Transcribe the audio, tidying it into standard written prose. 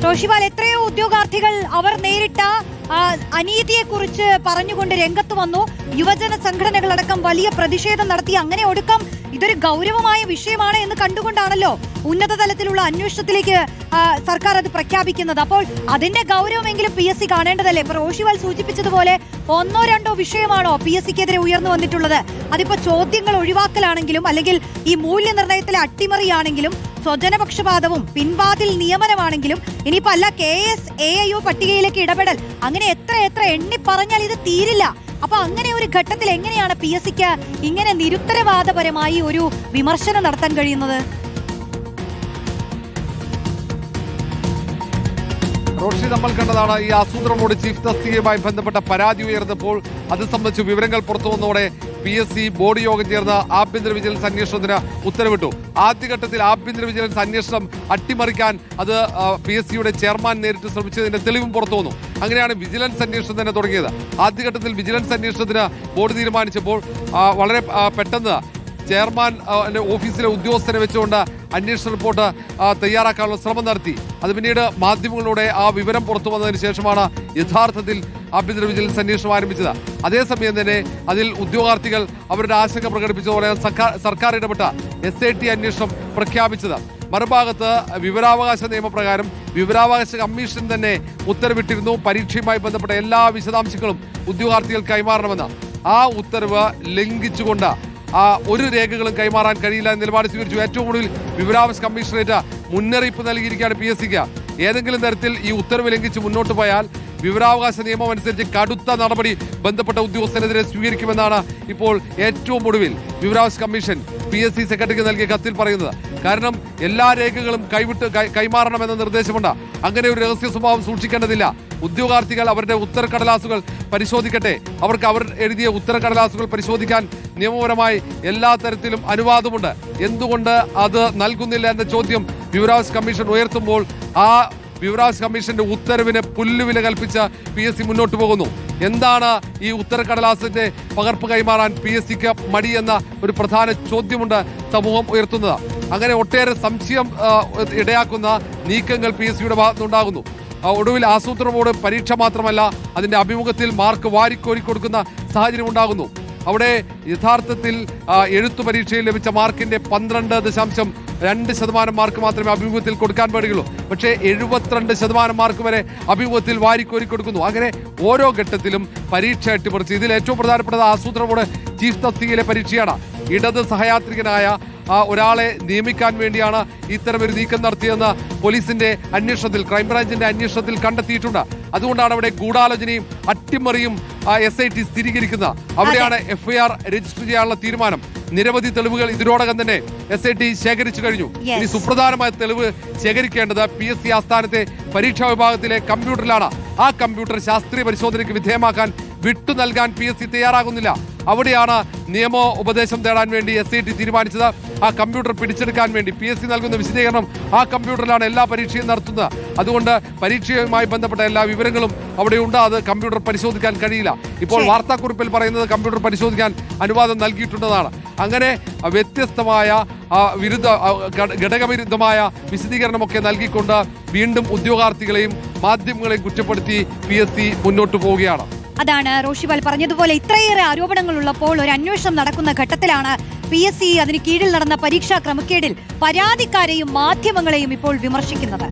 റോഷിപാൽ, എത്രയോ ഉദ്യോഗാർത്ഥികൾ അവർ നേരിട്ട അനീതിയെക്കുറിച്ച് പറഞ്ഞുകൊണ്ട് രംഗത്ത് വന്നു. യുവജന സംഘടനകളടക്കം വലിയ പ്രതിഷേധം നടത്തി. അങ്ങനെ ഒടുക്കം ഇതൊരു ഗൗരവമായ വിഷയമാണ് എന്ന് കണ്ടുകൊണ്ടാണല്ലോ ഉന്നത തലത്തിലുള്ള അന്വേഷണത്തിലേക്ക് സർക്കാർ അത് പ്രഖ്യാപിക്കുന്നത്. അപ്പോൾ അതിന്റെ ഗൗരവമെങ്കിലും PSC കാണേണ്ടതല്ലേ? ഇപ്പൊ റോഷിപാൽ സൂചിപ്പിച്ചതുപോലെ ഒന്നോ രണ്ടോ വിഷയമാണോ PSCക്കെതിരെ ഉയർന്നു വന്നിട്ടുള്ളത്? അതിപ്പോ ചോദ്യങ്ങൾ ഒഴിവാക്കലാണെങ്കിലും അല്ലെങ്കിൽ ഈ മൂല്യനിർണ്ണയത്തിലെ അട്ടിമറിയാണെങ്കിലും സ്വജനപക്ഷപാതവും പിൻവാതിൽ നിയമനമാണെങ്കിലും ഇനിയിപ്പോ അല്ല KS AIO പട്ടികയിലേക്ക് ഇടപെടൽ, അങ്ങനെ എത്ര എണ്ണി പറഞ്ഞാൽ ഇത് തീരില്ല. അപ്പൊ അങ്ങനെ ഒരു ഘട്ടത്തിൽ എങ്ങനെയാണ് PSCക്ക് ഇങ്ങനെ നിരുത്തരവാദപരമായി ഒരു വിമർശനം നടത്താൻ കഴിയുന്നത്? റോഷി, നമ്മൾ കണ്ടതാണ് ഈ ആസൂത്രണ ബോർഡ് ചീഫ് തസ്തികയുമായി ബന്ധപ്പെട്ട പരാതി ഉയർന്നപ്പോൾ അത് സംബന്ധിച്ച് വിവരങ്ങൾ പുറത്തു വന്നതോടെ PSC ബോർഡ് യോഗം ചേർന്ന് ആഭ്യന്തര വിജിലൻസ് അന്വേഷണത്തിന് ഉത്തരവിട്ടു. ആദ്യഘട്ടത്തിൽ ആഭ്യന്തര വിജിലൻസ് അന്വേഷണം അട്ടിമറിക്കാൻ അത് PSCയുടെ ചെയർമാൻ നേരിട്ട് ശ്രമിച്ചതിന്റെ തെളിവും പുറത്തു വന്നു. അങ്ങനെയാണ് വിജിലൻസ് അന്വേഷണം തന്നെ തുടങ്ങിയത്. ആദ്യഘട്ടത്തിൽ വിജിലൻസ് അന്വേഷണത്തിന് ബോർഡ് തീരുമാനിച്ചപ്പോൾ വളരെ പെട്ടെന്ന് ചെയർമാൻ ഓഫീസിലെ ഉദ്യോഗസ്ഥരെ വെച്ചുകൊണ്ട് അന്വേഷണ റിപ്പോർട്ട് തയ്യാറാക്കാനുള്ള ശ്രമം നടത്തി. അത് പിന്നീട് മാധ്യമങ്ങളിലൂടെ ആ വിവരം പുറത്തു വന്നതിന് ശേഷമാണ് യഥാർത്ഥത്തിൽ ആഭ്യന്തര വിജിലൻസ് അന്വേഷണം ആരംഭിച്ചത്. അതേസമയം തന്നെ അതിൽ ഉദ്യോഗാർത്ഥികൾ അവരുടെ ആശങ്ക പ്രകടിപ്പിച്ചതോടെ സർക്കാർ ഇടപെട്ട SIT അന്വേഷണം പ്രഖ്യാപിച്ചത്. മറുഭാഗത്ത് വിവരാവകാശ നിയമപ്രകാരം വിവരാവകാശ കമ്മീഷൻ തന്നെ ഉത്തരവിട്ടിരുന്നു. പരീക്ഷയുമായി ബന്ധപ്പെട്ട എല്ലാ വിശദാംശങ്ങളും ഉദ്യോഗാർത്ഥികൾ കൈമാറണമെന്ന്. ആ ഉത്തരവ് ലംഘിച്ചുകൊണ്ട് ഒരു രേഖകളും കൈമാറാൻ കഴിയില്ല എന്ന നിലപാട് സ്വീകരിച്ചു. ഏറ്റവും കൂടുതൽ വിവരാവകാശ കമ്മീഷണറേറ്റ് മുന്നറിയിപ്പ് നൽകിയിരിക്കുകയാണ് PSCക്ക്. ഏതെങ്കിലും തരത്തിൽ ഈ ഉത്തരവ് ലംഘിച്ച് മുന്നോട്ട് പോയാൽ വിവരാവകാശ നിയമം അനുസരിച്ച് കടുത്ത നടപടി ബന്ധപ്പെട്ട ഉദ്യോഗസ്ഥനെതിരെ സ്വീകരിക്കുമെന്നാണ് ഇപ്പോൾ ഏറ്റവും ഒടുവിൽ വിവരാവകാശ കമ്മീഷൻ PSC സെക്രട്ടറിക്ക് നൽകിയ കത്തിൽ പറയുന്നത്. കാരണം എല്ലാ രേഖകളും കൈമാറണമെന്ന നിർദ്ദേശമുണ്ട്. അങ്ങനെ ഒരു രഹസ്യ സ്വഭാവം സൂക്ഷിക്കേണ്ടതില്ല. ഉദ്യോഗാർത്ഥികൾ അവരുടെ ഉത്തരക്കടലാസുകൾ പരിശോധിക്കട്ടെ. അവർക്ക് അവർ എഴുതിയ ഉത്തരക്കടലാസുകൾ പരിശോധിക്കാൻ നിയമപരമായി എല്ലാ തരത്തിലും അനുവാദമുണ്ട്. എന്തുകൊണ്ട് അത് നൽകുന്നില്ല എന്ന ചോദ്യം വിവരാവകാശ കമ്മീഷൻ ഉയർത്തുമ്പോൾ ആ വിവരാവകാശ കമ്മീഷന്റെ ഉത്തരവിന് പുല്ലുവില കൽപ്പിച്ച് PSC മുന്നോട്ട് പോകുന്നു. എന്താണ് ഈ ഉത്തരക്കടലാസിന്റെ പകർപ്പ് കൈമാറാൻ PSCക്ക് മടിയെന്ന ഒരു പ്രധാന ചോദ്യമുണ്ട് സമൂഹം ഉയർത്തുന്നത്. അങ്ങനെ ഒട്ടേറെ സംശയം ഇടയാക്കുന്ന നീക്കങ്ങൾ PSCയുടെ ഭാഗത്തുനിന്നുണ്ടാകുന്നു. ഒടുവിൽ ആസൂത്രണ ബോർഡ് പരീക്ഷ മാത്രമല്ല അതിന്റെ അഭിമുഖത്തിൽ മാർക്ക് വാരിക്കോരി കൊടുക്കുന്ന സാഹചര്യം ഉണ്ടാകുന്നു. അവിടെ യഥാർത്ഥത്തിൽ എഴുത്തു പരീക്ഷയിൽ ലഭിച്ച മാർക്കിന്റെ 12.2% മാർക്ക് മാത്രമേ അഭിമുഖത്തിൽ കൊടുക്കാൻ പാടുകയുള്ളൂ. പക്ഷേ 72% മാർക്ക് വരെ അഭിമുഖത്തിൽ വാരിക്കോരി കൊടുക്കുന്നു. അങ്ങനെ ഓരോ ഘട്ടത്തിലും പരീക്ഷ അട്ടിമറിച്ച് ഇതിൽ ഏറ്റവും പ്രധാനപ്പെട്ടത് ആസൂത്രണ ബോർഡ് ചീഫ് തസ്തികയിലെ പരീക്ഷയാണ്. ഇടത് സഹയാത്രികനായ ഒരാളെ നിയമിക്കാൻ വേണ്ടിയാണ് ഇത്തരമൊരു നീക്കം നടത്തിയെന്ന് പോലീസിന്റെ അന്വേഷണത്തിൽ, ക്രൈംബ്രാഞ്ചിന്റെ അന്വേഷണത്തിൽ കണ്ടെത്തിയിട്ടുണ്ട്. അതുകൊണ്ടാണ് അവിടെ ഗൂഢാലോചനയും അട്ടിമറിയും SIT സ്ഥിരീകരിക്കുന്നത്. അവിടെയാണ് FIR രജിസ്റ്റർ ചെയ്യാനുള്ള തീരുമാനം. നിരവധി തെളിവുകൾ ഇതിനോടകം തന്നെ SIT ശേഖരിച്ചു കഴിഞ്ഞു. ഇനി സുപ്രധാനമായ തെളിവ് ശേഖരിക്കേണ്ടത് PSC ആസ്ഥാനത്തെ പരീക്ഷാ വിഭാഗത്തിലെ കമ്പ്യൂട്ടറിലാണ്. ആ കമ്പ്യൂട്ടർ ശാസ്ത്രീയ പരിശോധനയ്ക്ക് വിധേയമാക്കാൻ വിട്ടു നൽകാൻ PSC തയ്യാറാകുന്നില്ല. അവിടെയാണ് നിയമോപദേശം തേടാൻ വേണ്ടി SIT തീരുമാനിച്ചത്. ആ കമ്പ്യൂട്ടർ പിടിച്ചെടുക്കാൻ വേണ്ടി PSC നൽകുന്ന വിശദീകരണം ആ കമ്പ്യൂട്ടറിലാണ് എല്ലാ പരീക്ഷയും നടത്തുന്നത്. അതുകൊണ്ട് പരീക്ഷയുമായി ബന്ധപ്പെട്ട എല്ലാ വിവരങ്ങളും അവിടെയുണ്ട്. അത് കമ്പ്യൂട്ടർ പരിശോധിക്കാൻ കഴിയില്ല. ഇപ്പോൾ വാർത്താക്കുറിപ്പിൽ പറയുന്നത് കമ്പ്യൂട്ടർ പരിശോധിക്കാൻ അനുവാദം നൽകിയിട്ടുണ്ടെന്നാണ്. അങ്ങനെ വ്യത്യസ്തമായ ഘടകവിരുദ്ധമായ വിശദീകരണമൊക്കെ നൽകിക്കൊണ്ട് വീണ്ടും ഉദ്യോഗാർത്ഥികളെയും മാധ്യമങ്ങളെയും കുറ്റപ്പെടുത്തി PSC മുന്നോട്ട് പോവുകയാണ്. അതാണ് റോഷിപാൽ പറഞ്ഞതുപോലെ ഇത്രയേറെ ആരോപണങ്ങൾ ഉള്ളപ്പോൾ ഒരു അന്വേഷണം നടക്കുന്ന ഘട്ടത്തിലാണ് PSC അതിന് കീഴിൽ നടന്ന പരീക്ഷാ ക്രമക്കേടിൽ പരാതിക്കാരെയും മാധ്യമങ്ങളെയും ഇപ്പോൾ വിമർശിക്കുന്നത്.